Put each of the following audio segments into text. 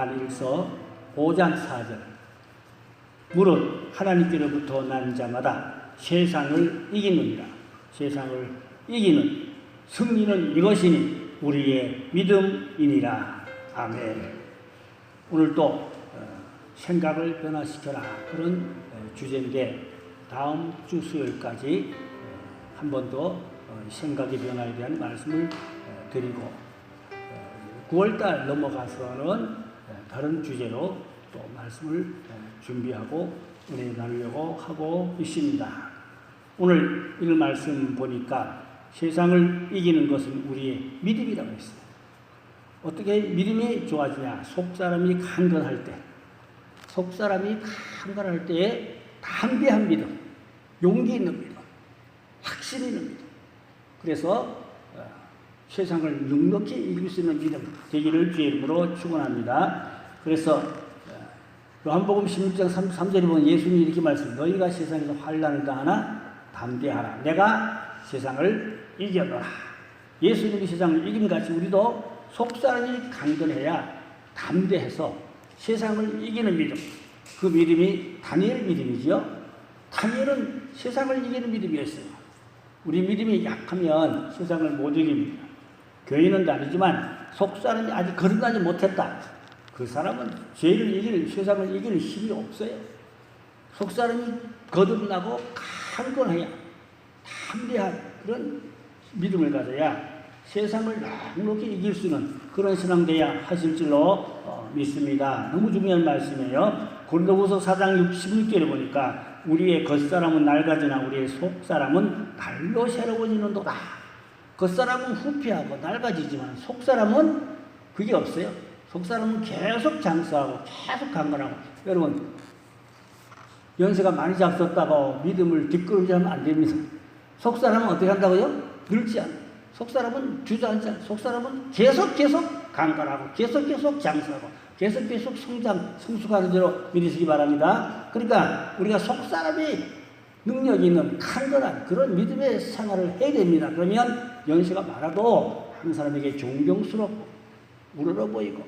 요한일서 5장 4절. 무릇 하나님께로부터 난 자마다 세상을 이기느니라. 세상을 이기는 승리는 이것이니 우리의 믿음이니라. 아멘. 오늘도 생각을 변화시켜라, 그런 주제인데 다음 주 수요일까지 한 번 더 생각의 변화에 대한 말씀을 드리고 9월달 넘어가서는 다른 주제로 또 말씀을 준비하고 은혜 나누려고 하고 있습니다. 오늘 이 말씀 보니까 세상을 이기는 것은 우리의 믿음이라고 했어요. 어떻게 믿음이 좋아지냐? 속사람이 강건할 때, 속사람이 강건할 때에 담대한 믿음, 용기 있는 믿음, 확신 있는 믿음. 그래서 세상을 넉넉히 이길 수 있는 믿음 되기를 주의 이름으로 축원합니다. 그래서 요한복음 16장 3절에 보면 예수님이 이렇게 말씀합니다. 너희가 세상에서 환난을 당하나 담대하라. 내가 세상을 이겨노라. 예수님이 세상을 이긴 같이 우리도 속사람이 강건해야 담대해서 세상을 이기는 믿음. 그 믿음이 다니엘 믿음이지요. 다니엘은 세상을 이기는 믿음이었어요. 우리 믿음이 약하면 세상을 못 이깁니다. 교인은 다르지만 속사람이 아직 거듭나지 못했다. 그 사람은 죄를 이길, 세상을 이길 힘이 없어요. 속사람이 거듭나고 강건해야 담대한 그런 믿음을 가져야 세상을 넉넉히 이길 수 있는 그런 신앙 되어야 하실 줄로 믿습니다. 너무 중요한 말씀이에요. 고린도후서 4장 16절에 보니까 우리의 겉사람은 낡아지나 우리의 속사람은 날로 새로워지는도다. 겉사람은 후피하고 낡아지지만 속사람은 그게 없어요. 속사람은 계속 장수하고 계속 강건하고. 여러분, 연세가 많이 잡섰다고 믿음을 뒷걸음질하면 안 됩니다. 속사람은 어떻게 한다고요? 늙지 않아요. 속사람은 주저앉지 않아요. 속사람은 계속 강건하고 계속 장수하고 계속 성숙하는 대로 믿으시기 바랍니다. 그러니까 우리가 속사람이 능력 있는 강건한 그런 믿음의 생활을 해야 됩니다. 그러면 연세가 많아도 한 사람에게 존경스럽고 우러러 보이고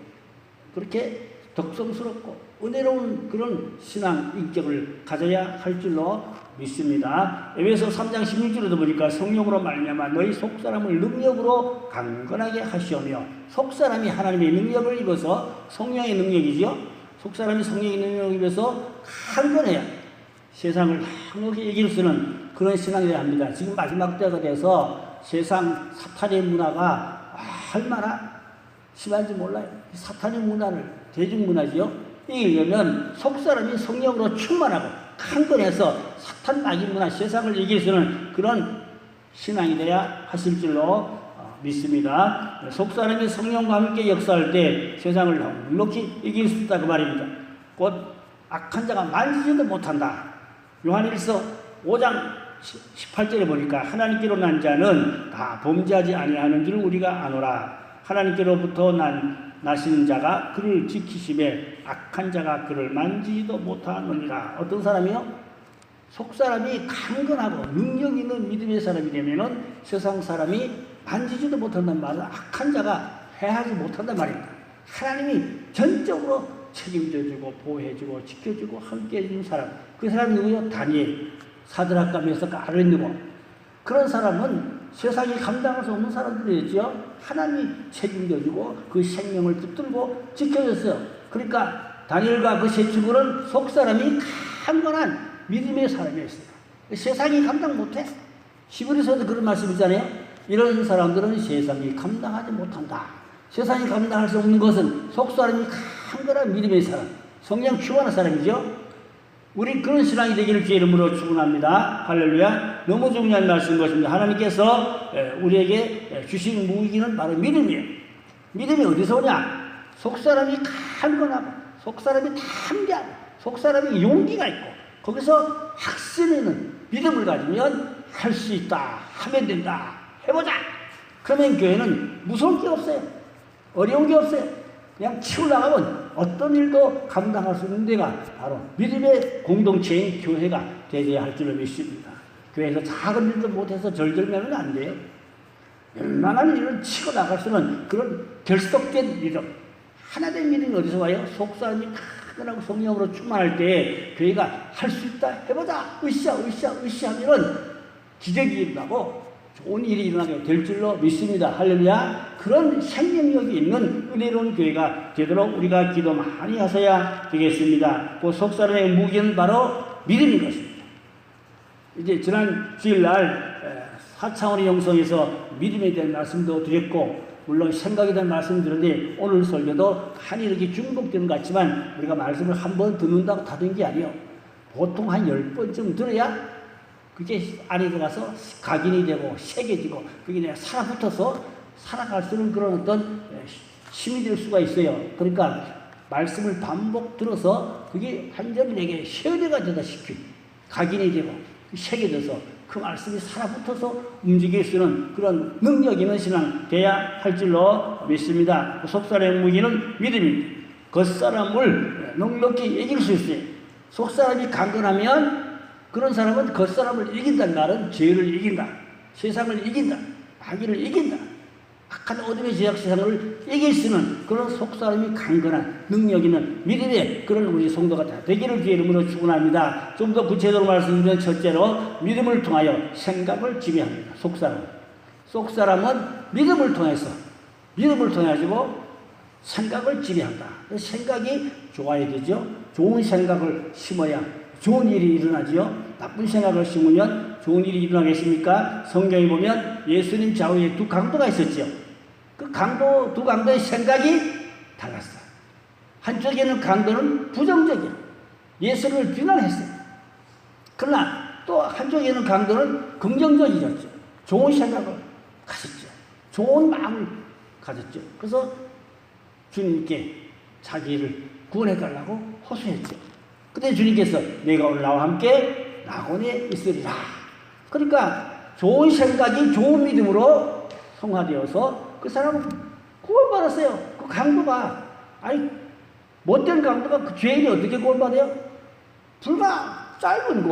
그렇게 덕성스럽고 은혜로운 그런 신앙 인격을 가져야 할 줄로 믿습니다. 에베소 3장 16절에도 보니까 성령으로 말미암아 너희 속사람을 능력으로 강건하게 하시오며, 속사람이 하나님의 능력을 입어서 성령의 능력이지요. 속사람이 성령의 능력을 입어서 강건해야 세상을 넉넉히 이길 수 있는 그런 신앙이어야 합니다. 지금 마지막 때가 돼서 세상 사탄의 문화가 얼마나 심한지 몰라요. 사탄의 문화를, 대중문화지요. 이기려면 속사람이 성령으로 충만하고 강건해서 사탄 마귀 문화, 세상을 이길 수 있는 그런 신앙이 되어야 하실 줄로 믿습니다. 속사람이 성령과 함께 역사할 때 세상을 넉넉히 이길 수 있다 그 말입니다. 곧 악한 자가 만지지도 못한다. 요한일서 5장 18절에 보니까 하나님께로 난 자는 다 범죄하지 아니하는 줄 우리가 아노라. 하나님께로부터 나신 자가 그를 지키심에 악한 자가 그를 만지지도 못하느니라. 어떤 사람이요? 속사람이 강건하고 능력 있는 믿음의 사람이 되면은 세상 사람이 만지지도 못한단 말은 악한 자가 해하지 못한단 말입니다. 하나님이 전적으로 책임져주고 보호해주고 지켜주고 함께 해주는 사람, 그 사람이 누구요? 다니엘, 사드락과 메삭과 아벳느고. 그런 사람은 세상이 감당할 수 없는 사람들이었죠. 하나님이 책임져주고 그 생명을 붙들고 지켜줬어요. 그러니까 다니엘과 그 세 친구는 속사람이 강건한 믿음의 사람이었어요. 세상이 감당 못해. 히브리서도 그런 말씀이잖아요. 이런 사람들은 세상이 감당하지 못한다. 세상이 감당할 수 없는 것은 속사람이 강건한 믿음의 사람, 성령 충만한 사람이죠. 우리 그런 신앙이 되기를 주의 이름으로 축원합니다. 할렐루야. 너무 중요한 말씀인 것입니다. 하나님께서 우리에게 주신 무기는 바로 믿음이에요. 믿음이 어디서 오냐? 속사람이 강건하고 속사람이 담대하고 속사람이 용기가 있고 거기서 확신 있는 믿음을 가지면 할 수 있다, 하면 된다, 해보자. 그러면 교회는 무서울 게 없어요. 어려운 게 없어요. 그냥 치고 나가면 어떤 일도 감당할 수 있는 데가 바로 믿음의 공동체인 교회가 되어야 할 줄로 믿습니다. 교회에서 작은 일도 못해서 절절매면 안 돼요. 웬만한 일을 치고 나갈 수 있는 그런 결속된 믿음, 하나된 믿음이 어디서 와요? 속사람이 강건하고 성령으로 충만할 때 교회가 할 수 있다 해보자 으쌰하면은 기적이 일어나고 좋은 일이 일어나게 될 줄로 믿습니다. 할렐루야. 그런 생명력이 있는 은혜로운 교회가 되도록 우리가 기도 많이 하셔야 되겠습니다. 그 속사람의 무기는 바로 믿음인 것입니다. 이제 지난 주일날 4차원의 영성에서 믿음에 대한 말씀도 드렸고, 물론 생각에 대한 말씀 드렸는데, 오늘 설교도 한이 이렇게 중복되는 것 같지만 우리가 말씀을 한 번 듣는다고 다 된 게 아니에요. 보통 한 10번쯤 들어야 그게 안에 들어가서 각인이 되고 새겨지고 그게 내가 살아붙어서 살아갈 수 있는 그런 어떤 힘이 될 수가 있어요. 그러니까 말씀을 반복 들어서 그게 완전히 내게 세뇌가 되다시피 각인이 되고 새겨져서 그 말씀이 살아붙어서 움직일 수 있는 그런 능력 있는 신앙 돼야 할 줄로 믿습니다. 속사람의 무기는 믿음입니다. 겉사람을 넉넉히 이길 수 있어요. 속사람이 강건하면 그런 사람은 겉사람을 이긴다는 말은 죄를 이긴다, 세상을 이긴다, 마귀를 이긴다, 악한 어둠의 제약 세상을 이길 수 있는 그런 속사람이 강건한 능력 있는 믿음의 그런 우리 성도가 다 되기를 주의 이름으로 축원합니다. 좀 더 구체적으로 말씀드리면, 첫째로 믿음을 통하여 생각을 지배합니다. 속사람은 믿음을 통해가지고 생각을 지배한다. 생각이 좋아야 되죠. 좋은 생각을 심어야 좋은 일이 일어나지요. 나쁜 생각을 심으면 좋은 일이 일어나겠습니까? 성경에 보면 예수님 좌우에 두 강도가 있었죠. 그 두 강도의 생각이 달랐어요. 한쪽에는 강도는 부정적이에요. 예수를 비난했어요. 그러나 또 한쪽에는 강도는 긍정적이었죠. 좋은 생각을 가졌죠. 좋은 마음을 가졌죠. 그래서 주님께 자기를 구원해달라고 호소했죠. 그때 주님께서 내가 오늘 나와 함께 낙원에 있으리라. 그러니까 좋은 생각이 좋은 믿음으로 성화되어서 그 사람은 구원받았어요. 그 강도가, 아니 못된 강도가 그 죄인이 어떻게 구원받아요? 불과 짧은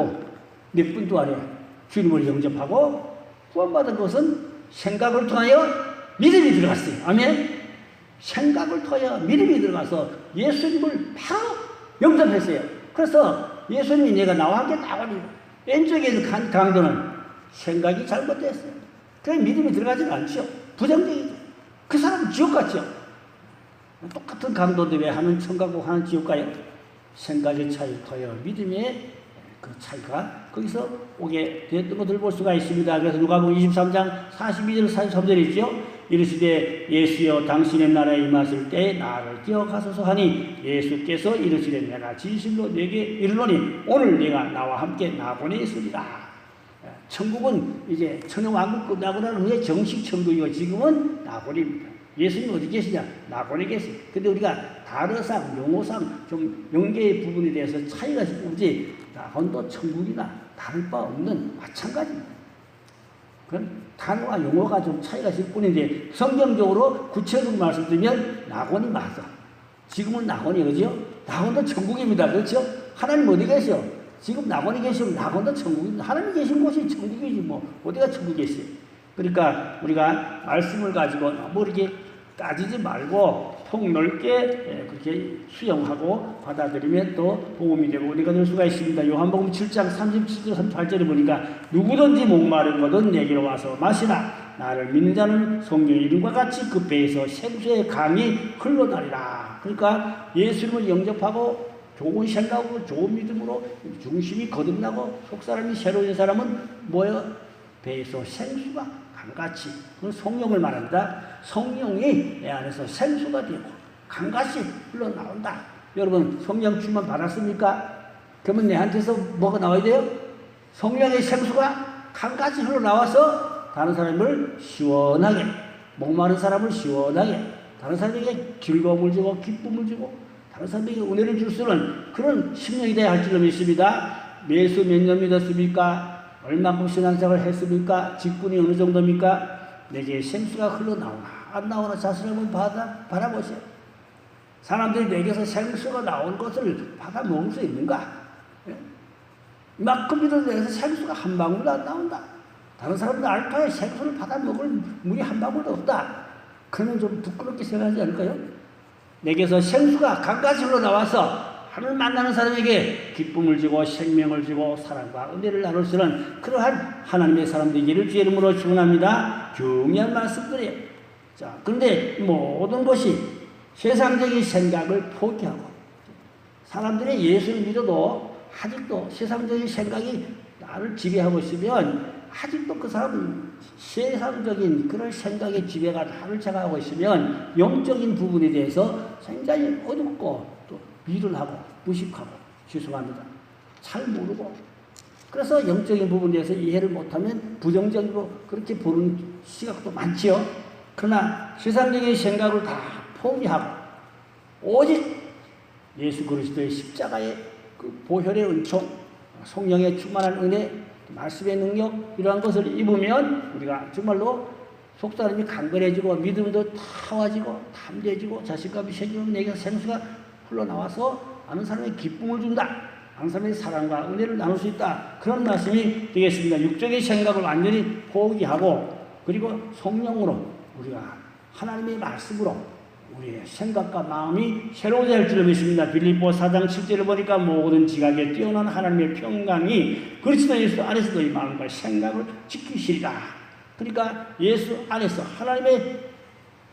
몇 분 동안에 주님을 영접하고 구원받은 것은 생각을 통하여 믿음이 들어갔어요. 아멘. 생각을 통하여 믿음이 들어가서 예수님을 바로 영접했어요. 그래서 예수님이 내가 나와 함께 나오니, 왼쪽에 있는 강도는 생각이 잘못됐어요. 그래 믿음이 들어가지는 않죠. 부정적이죠. 그 사람은 지옥 같죠. 똑같은 강도인데 왜 하는 천국 가고 하는 지옥 가요? 생각의 차이부터요. 믿음의 그 차이가 거기서 오게 되었던 것을 볼 수가 있습니다. 그래서 누가복음 23장 42절 43절에 있죠. 이르시되 예수여 당신의 나라에 임하실 때 나를 기억하소서 하니, 예수께서 이르시되 내가 진실로 내게 이르노니 오늘 내가 나와 함께 낙원에 있으리라. 천국은 이제 천연왕국 끝나고 난 후에 정식 천국이고 지금은 낙원입니다. 예수님 어디 계시냐? 낙원에 계세요. 근데 우리가 단어상, 용어상 좀 연계의 부분에 대해서 차이가 있지, 낙원도 천국이나 다를 바 없는 마찬가지입니다. 그건 단어와 용어가 좀 차이가 있을 뿐인데, 성경적으로 구체적으로 말씀드리면 낙원이 맞아. 지금은 낙원이 그죠? 낙원도 천국입니다. 그렇죠? 하나님 어디 계셔? 지금 낙원에 계시면 낙원도 천국입니다. 하나님 계신 곳이 천국이지 뭐 어디가 천국이 있어요? 그러니까 우리가 말씀을 가지고 너무 이렇게 따지지 말고 폭넓게 그렇게 수용하고 받아들이면 또 도움이 되고 우리가 될 수가 있습니다. 요한복음 7장 37절 38절에 보니까 누구든지 목마른 것은 내게로 와서 마시라. 나를 믿는 자는 성령의 이름과 같이 그 배에서 생수의 강이 흘러나리라. 그러니까 예수님을 영접하고 좋은 생각으로 좋은 믿음으로 중심이 거듭나고 속사람이 새로운 사람은 뭐예요? 배에서 생수가 강같이, 그건 성령을 말합니다. 성령이 내 안에서 생수가 되고 강같이 흘러나온다. 여러분 성령 충만 받았습니까? 그러면 내한테서 뭐가 나와야 돼요? 성령의 생수가 강같이 흘러나와서 다른 사람을 시원하게, 목마른 사람을 시원하게, 다른 사람에게 즐거움을 주고 기쁨을 주고 다른 사람에게 은혜를 줄 수 있는 그런 심령이 되어야 할 줄로 믿습니다. 매수 몇 년 믿었습니까? 얼마큼 신앙생활을 했습니까? 직분이 어느 정도입니까? 내게 생수가 흘러나오나 안 나오나 자신을 한번 바라보세요. 사람들이 내게서 생수가 나오는 것을 받아 먹을 수 있는가? 이만큼 믿어도 내게서 생수가 한 방울도 안 나온다. 다른 사람들 알파에 생수를 받아 먹을 물이 한 방울도 없다. 그러면 좀 부끄럽게 생각하지 않을까요? 내게서 생수가 강같이 흘러나와서 하늘 만나는 사람에게 기쁨을 주고 생명을 주고 사랑과 은혜를 나눌 수 있는 그러한 하나님의 사람들이기를 주의 이름으로 축원합니다. 중요한 말씀들이에요. 자, 그런데 모든 것이 세상적인 생각을 포기하고 사람들이 예수를 믿어도 아직도 세상적인 생각이 나를 지배하고 있으면 아직도 그 사람은 세상적인 그런 생각의 지배가 나를 장악하고 있으면 영적인 부분에 대해서 굉장히 어둡고 또 미련하고 무식하고 죄송합니다. 잘 모르고 그래서 영적인 부분에 대해서 이해를 못하면 부정적으로 그렇게 보는 시각도 많지요. 그러나 세상적인 생각을 다 포기하고 오직 예수 그리스도의 십자가의 그 보혈의 은총, 성령의 충만한 은혜, 말씀의 능력 이러한 것을 입으면 우리가 정말로 속사람이 강건해지고 믿음도 타와지고 담대해지고 자신감이 세지고 내게 생수가 흘러나와서 아는 사람의 기쁨을 준다. 아는 사람의 사랑과 은혜를 나눌 수 있다. 그런 말씀이 되겠습니다. 육적인 생각을 완전히 포기하고 그리고 성령으로 우리가 하나님의 말씀으로 우리의 생각과 마음이 새로워져야 할 줄을 믿습니다. 빌립보 4장 7절을 보니까 모든 지각에 뛰어난 하나님의 평강이 그리스도 예수 안에서도 이 마음과 생각을 지키시리라. 그러니까 예수 안에서 하나님의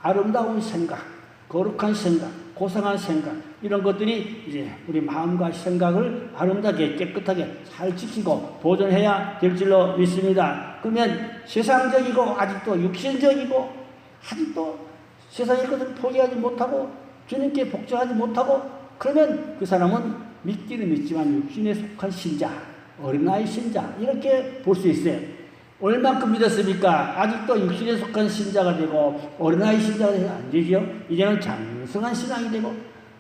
아름다운 생각, 거룩한 생각, 고상한 생각 이런 것들이 이제 우리 마음과 생각을 아름답게 깨끗하게 잘 지키고 보존해야 될 줄로 믿습니다. 그러면 세상적이고 아직도 육신적이고 아직도 세상의 것을 포기하지 못하고 주님께 복종하지 못하고 그러면 그 사람은 믿기는 믿지만 육신에 속한 신자, 어린아이 신자 이렇게 볼 수 있어요. 얼만큼 믿었습니까? 아직도 육신에 속한 신자가 되고 어린아이 신자가 되면 안 되죠. 이제는 장성한 신앙이 되고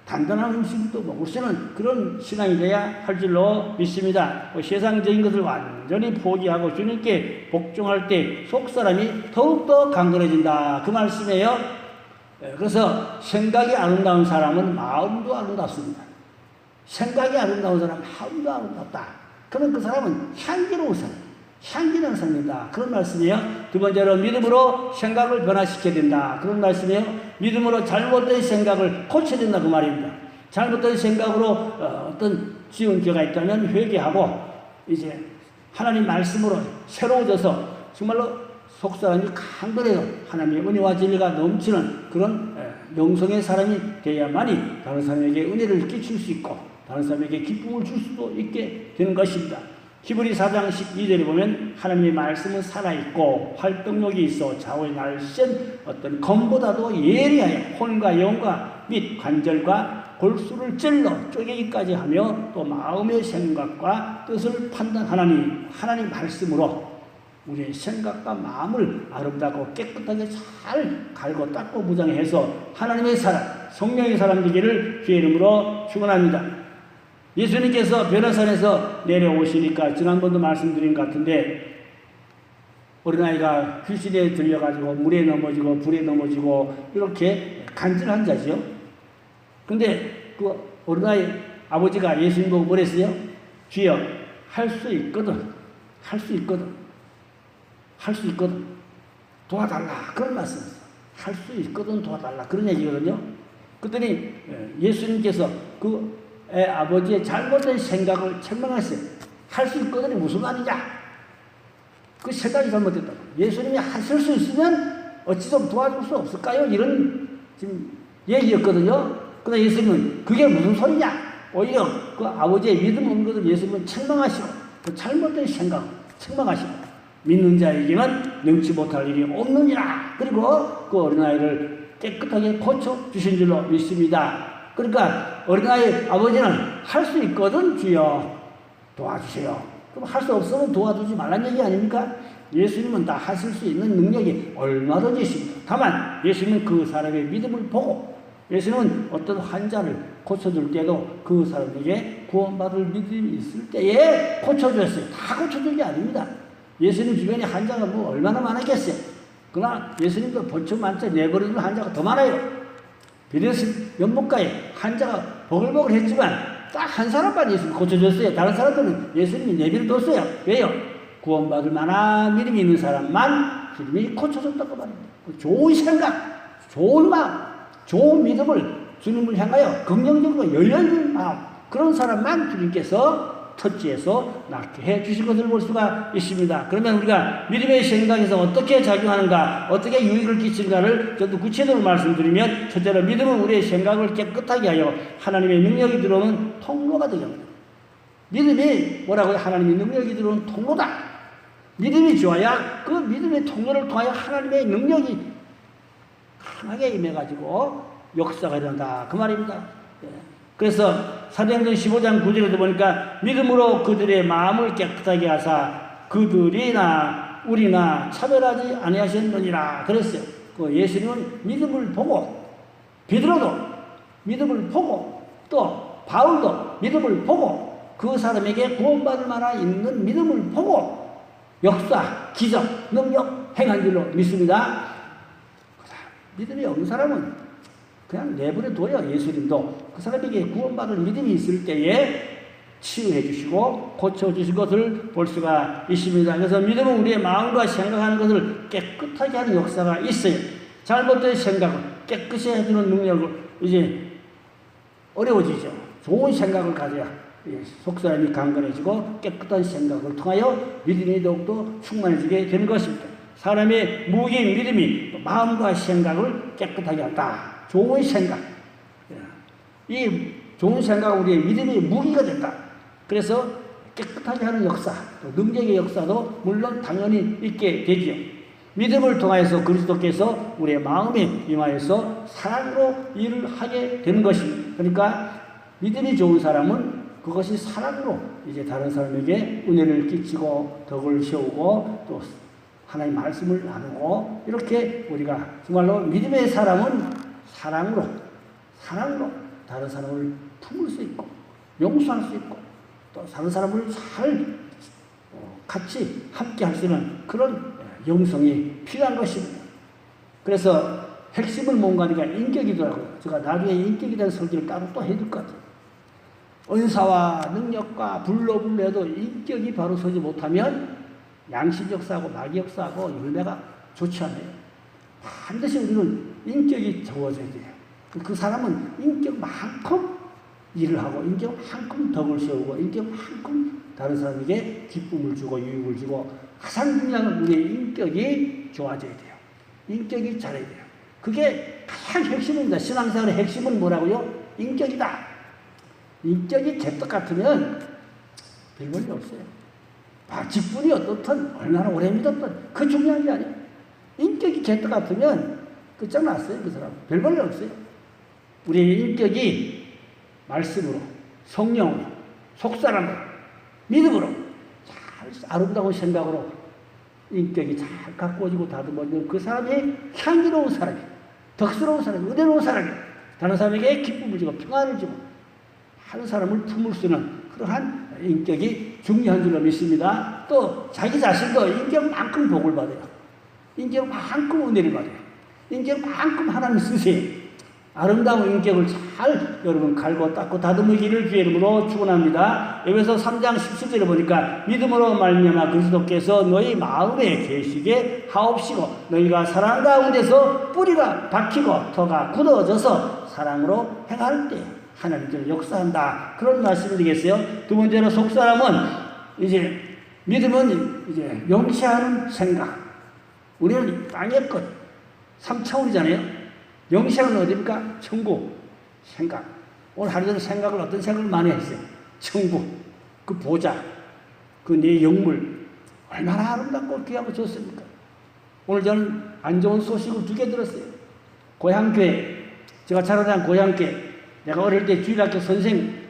단단한 음식도 먹을 수 있는 그런 신앙이 돼야 할 줄로 믿습니다. 세상적인 것을 완전히 포기하고 주님께 복종할 때 속사람이 더욱더 강건해진다. 그 말씀이에요. 그래서 생각이 아름다운 사람은 마음도 아름답습니다. 생각이 아름다운 사람은 마음도 아름답다. 그럼 그 사람은 향기로운 사람, 향기나는 사람이다. 그런 말씀이에요. 두 번째로 믿음으로 생각을 변화시켜야 된다. 그런 말씀이에요. 믿음으로 잘못된 생각을 고쳐야 된다. 그 말입니다. 잘못된 생각으로 어떤 지은 죄가 있다면 회개하고 이제 하나님 말씀으로 새로워져서 정말로 속사람이 강건해서 하나님의 은혜와 진리가 넘치는 그런 영성의 사람이 되어야만이 다른 사람에게 은혜를 끼칠 수 있고 다른 사람에게 기쁨을 줄 수도 있게 되는 것입니다. 히브리 4장 12절에 보면 하나님의 말씀은 살아있고 활동력이 있어 좌우에 날쌘 어떤 검보다도 예리하여 혼과 영과 및 관절과 골수를 찔러 쪼개기까지 하며 또 마음의 생각과 뜻을 판단하나니 하나님 말씀으로 우리의 생각과 마음을 아름답고 깨끗하게 잘 갈고 닦고 무장해서 하나님의 사람, 성령의 사람 되기를 주의 이름으로 축원합니다. 예수님께서 변화산에서 내려오시니까 지난번도 말씀드린 것 같은데 어린아이가 귀신에 들려가지고 물에 넘어지고 불에 넘어지고 이렇게 간절한 자지요. 근데 그 어린아이 아버지가 예수님 보고 뭐랬어요? 주여 할 수 있거든. 할 수 있거든. 할 수 있거든. 도와달라. 그런 말씀이었어요. 할 수 있거든 도와달라. 그런 얘기거든요. 그랬더니 예수님께서 그 아버지의 잘못된 생각을 책망했어요. 할 수 있거든이 무슨 말이냐? 그 생각이 잘못됐다고. 예수님이 하실 수 있으면 어찌 좀 도와줄 수 없을까요? 이런 지금 얘기였거든요. 그런데 예수님은 그게 무슨 소리냐? 오히려 그 아버지의 믿음 없는 것을 예수님은 책망하시고 그 잘못된 생각 책망하시고 믿는 자에게는 능치 못할 일이 없느니라. 그리고 그 어린아이를 깨끗하게 고쳐주신 줄로 믿습니다. 그러니까 어린아이 아버지는 할 수 있거든 주여 도와주세요. 그럼 할 수 없으면 도와주지 말란 얘기 아닙니까? 예수님은 다 하실 수 있는 능력이 얼마든지 있습니다. 다만 예수님은 그 사람의 믿음을 보고 예수님은 어떤 환자를 고쳐줄 때도 그 사람에게 구원받을 믿음이 있을 때에 고쳐줬어요. 다 고쳐준 게 아닙니다. 예수님 주변에 환자가 뭐 얼마나 많았겠어요. 그러나 예수님도 번쩍 만쩍 내버려두는 환자가 더 많아요. 베데스 연못가에 환자가 버글버글 했지만 딱 한 사람만 예수님 고쳐줬어요. 다른 사람들은 예수님이 내버려뒀어요. 왜요? 구원받을 만한 믿음이 있는 사람만 주님이 고쳐줬다고 말입니다. 좋은 생각, 좋은 마음, 좋은 믿음을 주님을 향하여 긍정적으로 열려있는 마음, 그런 사람만 주님께서 터치해서 낫게 해 주신 것을 볼 수가 있습니다. 그러면 우리가 믿음의 생각에서 어떻게 작용하는가, 어떻게 유익을 끼치는가를 좀 더 구체적으로 말씀드리면, 첫째로 믿음은 우리의 생각을 깨끗하게 하여 하나님의 능력이 들어오는 통로가 되게 합니다. 믿음이 뭐라고요? 하나님의 능력이 들어오는 통로다. 믿음이 좋아야 그 믿음의 통로를 통하여 하나님의 능력이 강하게 임해가지고 역사가 일어난다, 그 말입니다. 그래서 사도행전 15장 9절에도 보니까 믿음으로 그들의 마음을 깨끗하게 하사 그들이나 우리나 차별하지 아니하셨느니라 그랬어요. 그 예수님은 믿음을 보고, 베드로도 믿음을 보고, 또 바울도 믿음을 보고, 그 사람에게 구원받을 만한 있는 믿음을 보고 역사, 기적, 능력 행한 줄로 믿습니다. 믿음이 없는 사람은 그냥 내버려둬요. 예수님도 그 사람에게 구원받을 믿음이 있을 때에 치유해 주시고 고쳐주신 것을 볼 수가 있습니다. 그래서 믿음은 우리의 마음과 생각하는 것을 깨끗하게 하는 역사가 있어요. 잘못된 생각을 깨끗이 해주는 능력을 이제 어려워지죠. 좋은 생각을 가져야 속사람이 강건해지고 깨끗한 생각을 통하여 믿음이 더욱더 충만해지게 되는 것입니다. 사람의 무기인 믿음이 마음과 생각을 깨끗하게 한다. 좋은 생각. 이 좋은 생각은 우리의 믿음의 무기가 된다. 그래서 깨끗하게 하는 역사, 또 능력의 역사도 물론 당연히 있게 되지요. 믿음을 통하여서 그리스도께서 우리의 마음에 임하여서 사랑으로 일을 하게 되는 것입니다. 그러니까 믿음이 좋은 사람은 그것이 사랑으로 이제 다른 사람에게 은혜를 끼치고 덕을 세우고 또 하나님의 말씀을 나누고, 이렇게 우리가 정말로 믿음의 사람은 사랑으로 다른 사람을 품을 수 있고 용서할 수 있고 또 다른 사람을 잘 같이 함께 할 수 있는 그런 영성이 필요한 것입니다. 그래서 핵심은 뭔가니까 인격이더라고요. 제가 나중에 인격에 대한 설교를 따로 또 해줄 것 같아요. 은사와 능력과 불로불로해도 인격이 바로 서지 못하면 양심 역사하고 마귀 역사하고 열매가 좋지 않아요. 반드시 우리는 인격이 좋아져야 돼요. 그 사람은 인격만큼 일을 하고 인격만큼 덕을 세우고 인격만큼 다른 사람에게 기쁨을 주고 유익을 주고, 가장 중요한 건 우리의 인격이 좋아져야 돼요. 인격이 잘해야 돼요. 그게 가장 핵심입니다. 신앙생활의 핵심은 뭐라고요? 인격이다. 인격이 개떡 같으면 별 볼일 없어요. 직분이 어떻든 얼마나 오래 믿었든 그 중요한 게 아니에요. 인격이 개떡 같으면 끝장났어요. 그 사람 별 볼일 없어요. 우리의 인격이 말씀으로, 성령으로, 속사람으로, 믿음으로, 잘 아름다운 생각으로 인격이 잘 가꾸어지고 다듬어지는 그 사람이 향기로운 사람이, 덕스러운 사람이, 은혜로운 사람이, 다른 사람에게 기쁨을 주고 평안을 주고 하는 사람을 품을 수 있는 그러한 인격이 중요한 줄로 믿습니다. 또 자기 자신도 인격만큼 복을 받아요. 인격만큼 은혜를 받아요. 인격만큼 하나님 쓰세요. 아름다운 인격을 잘 여러분 갈고 닦고 다듬기를 주의 이름으로 축원합니다. 에베소 3장 17절에 보니까 믿음으로 말미암아 그리스도께서 너희 마음에 계시게 하옵시고 너희가 사랑 가운데서 뿌리가 박히고 터가 굳어져서 사랑으로 행할 때 하나님께서 역사한다. 그런 말씀이 되겠어요. 두 번째로 속사람은 이제 믿음은 이제 영시하는 생각. 우리는 땅의 것 3차원이잖아요. 영생은 어디입니까? 천국. 생각. 오늘 하루 종일 생각을 어떤 생각을 많이 했어요? 천국. 그 보좌. 그 내 영물. 얼마나 아름답고 귀하고 좋습니까? 오늘 저는 안 좋은 소식을 2개 들었어요. 고향교회. 제가 자라난 고향교회. 내가 어릴 때 주일학교 선생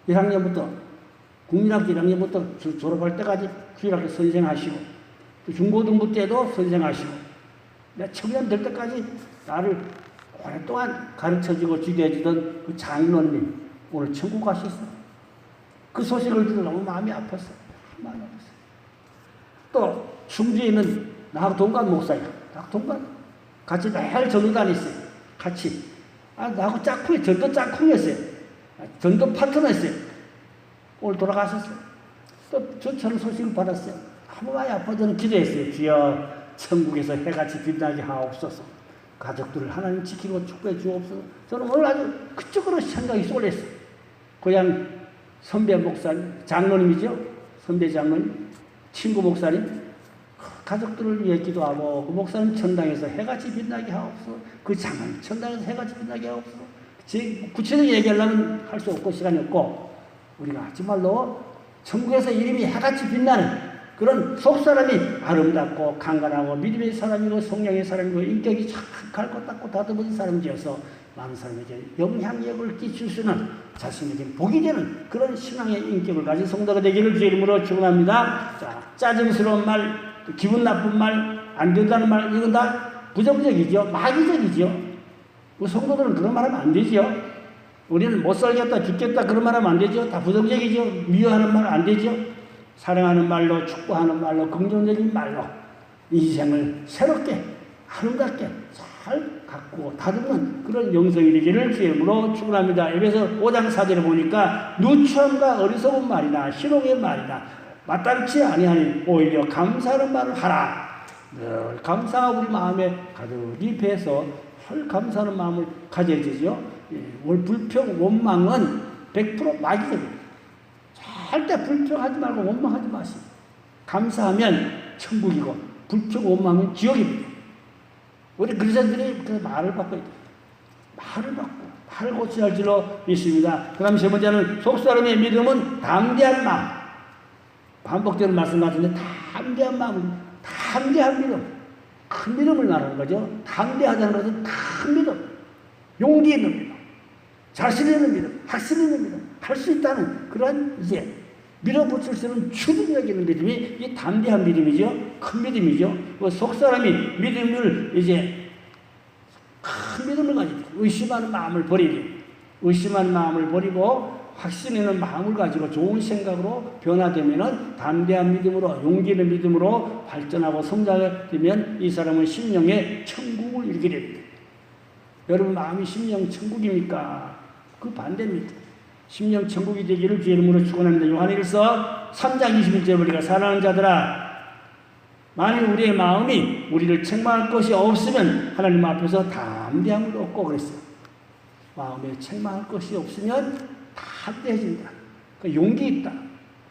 1학년부터 국민학교 1학년부터 졸업할 때까지 주일학교 선생하시고 또 중고등부 때도 선생하시고 내가 청년 될 때까지 나를 오랫동안 가르쳐주고 지도해주던 그 장로님 오늘 천국 가셨어요. 그 소식을 듣고 너무 마음이 아팠어요. 마음이 아팠어요. 또 충주에 있는 나하고 동갑 목사야. 나하고 동갑. 같이 매일 전도 다녔어요. 같이. 나하고 짝꿍이 전도 짝꿍이었어요. 전도 파트너였어요. 오늘 돌아가셨어요. 또 저는 소식을 받았어요. 너무 많이 아파. 저는 기도했어요. 주여 천국에서 해같이 빛나게 하옵소서. 가족들을 하나님 지키고 축복해 주옵소서. 저는 오늘 아주 그쪽으로 생각이 쏠렸어요. 고향 선배 목사님, 장로님이죠. 선배 장로님, 친구 목사님. 가족들을 위해 기도하고 그 목사님 천당에서 해같이 빛나게 하옵소서. 그 장로님 천당에서 해같이 빛나게 하옵소서. 구체적으로 얘기하려면 할 수 없고 시간이 없고 우리가 정말로 천국에서 이름이 해같이 빛나는 그런 속사람이 아름답고 강건하고 믿음의 사람이고 성령의 사람이고 인격이 착하고 닦고 다듬어진 사람이어서 많은 사람에게 영향력을 끼칠 수 있는 자신에게 복이 되는 그런 신앙의 인격을 가진 성도가 되기를 주의 이름으로 축원합니다. 자, 짜증스러운 말, 기분 나쁜 말, 안 된다는 말, 이건 다 부정적이죠. 마귀적이죠. 그 성도들은 그런 말 하면 안 되죠. 우리는 못 살겠다, 죽겠다 그런 말 하면 안 되죠. 다 부정적이죠. 미워하는 말 안 되죠. 사랑하는 말로, 축복하는 말로, 긍정적인 말로 인생을 새롭게, 아름답게 잘 가꾸고 다듬는 그런 영성이 되기를 주의 이름으로 축원합니다. 에베소 5장 4절에 보니까 누추함과 어리석은 말이나 희롱의 말이나 마땅치 아니하니 오히려 감사하는 말을 하라. 늘 감사하고 우리 마음에 가득히 배서 헐 감사하는 마음을 가져야 되죠. 불평, 원망은 100% 마귀적입니다. 절대 불평하지 말고 원망하지 마세요. 감사하면 천국이고 불평, 원망은 지옥입니다. 우리 그리스도인들이 그 말을 바꿔야 돼요. 말을 바꿔. 말을 고쳐야 할 줄로 믿습니다. 그 다음 세 번째는 속사람의 믿음은 담대한 마음. 반복되는 말씀 같은데 담대한 마음, 담대한 믿음. 큰 믿음을 말하는 거죠. 담대하다는 것은 큰 믿음. 용기 있는 믿음. 자신 있는 믿음. 확신 있는 믿음. 할 수 있다는 그런 이제 밀어붙일 수 있는 추진력 있는 믿음이 이 담대한 믿음이죠. 큰 믿음이죠. 그 속사람이 믿음을 이제 큰 믿음을 가지고 의심하는 마음을 버리기. 의심하는 마음을 버리고 확신 있는 마음을 가지고 좋은 생각으로 변화되면은 담대한 믿음으로 용기 있는 믿음으로 발전하고 성장하게 되면 이 사람은 심령의 천국을 이루게 됩니다. 여러분 마음이 심령 천국입니까? 그 반대입니다. 심령 천국이 되기를 주의 이름으로 축원합니다. 요한일서 3장 21절에 우리가 사랑하는 자들아 만일 우리의 마음이 우리를 책망할 것이 없으면 하나님 앞에서 담대함을 얻고 그랬어요. 마음에 책망할 것이 없으면 담대해진다. 그러니까 용기 있다.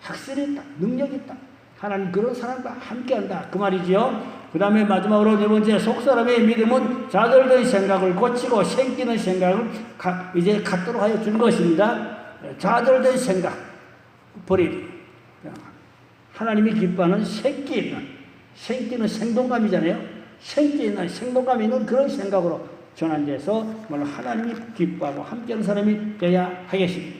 확실히 있다. 능력이 있다. 하나님 그런 사람과 함께한다. 그 말이지요. 그 다음에 마지막으로 네 번째 속사람의 믿음은 좌절된 생각을 고치고 생기는 생각을 이제 갖도록 하여 준 것입니다. 좌절된 생각 버리기. 하나님이 기뻐하는 생기는 생동감이잖아요. 생기 있는 생동감 있는 그런 생각으로 전환돼서 하나님이 기뻐하고 함께하는 사람이 되어야 하겠습니다.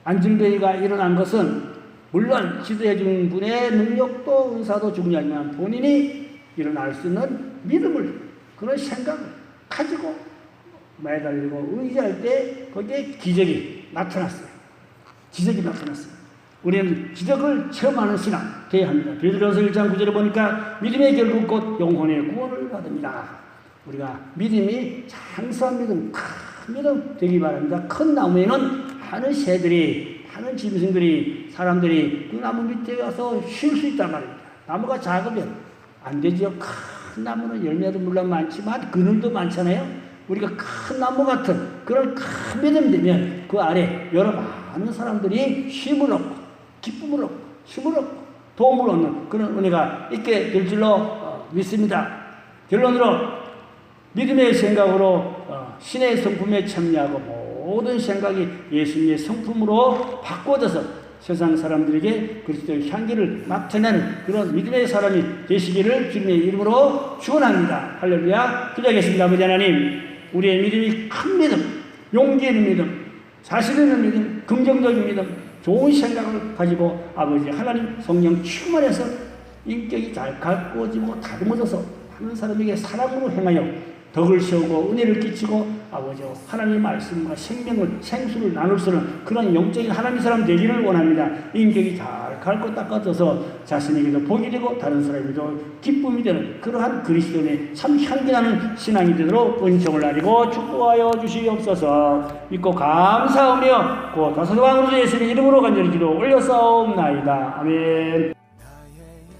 안증배기가 일어난 것은 물론 지도해 주는 분의 능력도 은사도 중요하지만 본인이 일어날 수 있는 믿음을 그런 생각을 가지고 매달리고 의지할 때 거기에 기적이 나타났어요. 기적이 나타났어요. 우리는 기적을 체험하는 신앙 되어야 합니다. 베드로서 1장 9절에 보니까 믿음의 결국 곧 영혼의 구원을 받습니다. 우리가 믿음이 장수한 믿음, 큰 믿음 되기 바랍니다. 큰 나무에는 많은 새들이, 많은 짐승들이, 사람들이 그 나무 밑에 가서 쉴 수 있단 말입니다. 나무가 작으면 안 되죠. 큰 나무는 열매도 물론 많지만 그늘도 많잖아요. 우리가 큰 나무 같은 그런 큰 믿음 되면 그 아래 여러 많은 사람들이 힘을 얻고 기쁨을 얻고 힘을 얻고 도움을 얻는 그런 은혜가 있게 될 줄로 믿습니다. 결론으로 믿음의 생각으로 신의 성품에 참여하고 모든 생각이 예수님의 성품으로 바꿔져서 세상 사람들에게 그리스도의 향기를 나타내는 그런 믿음의 사람이 되시기를 주님의 이름으로 축원합니다. 할렐루야. 기도하겠습니다. 아버지 하나님, 우리의 믿음이 큰 믿음, 용기 있는 믿음, 자신 있는 믿음, 긍정적인 믿음, 좋은 생각을 가지고 아버지 하나님 성령 충만해서 인격이 잘 가꾸어지고 다듬어져서 하는 사람에게 사랑으로 행하여 덕을 세우고 은혜를 끼치고 아버지 하나님의 말씀과 생수를 나눌 수 있는 그런 영적인 하나님의 사람 되기를 원합니다. 인격이 잘 갈고 닦아져서 자신에게도 복이 되고 다른 사람에게도 기쁨이 되는 그러한 그리스도인의 참 향기나는 신앙이 되도록 은총을 나리고 축복하여 주시옵소서. 믿고 감사하며 곧 다소방으로 예수님의 이름으로 간절히 기도 올려싸옵나이다. 아멘.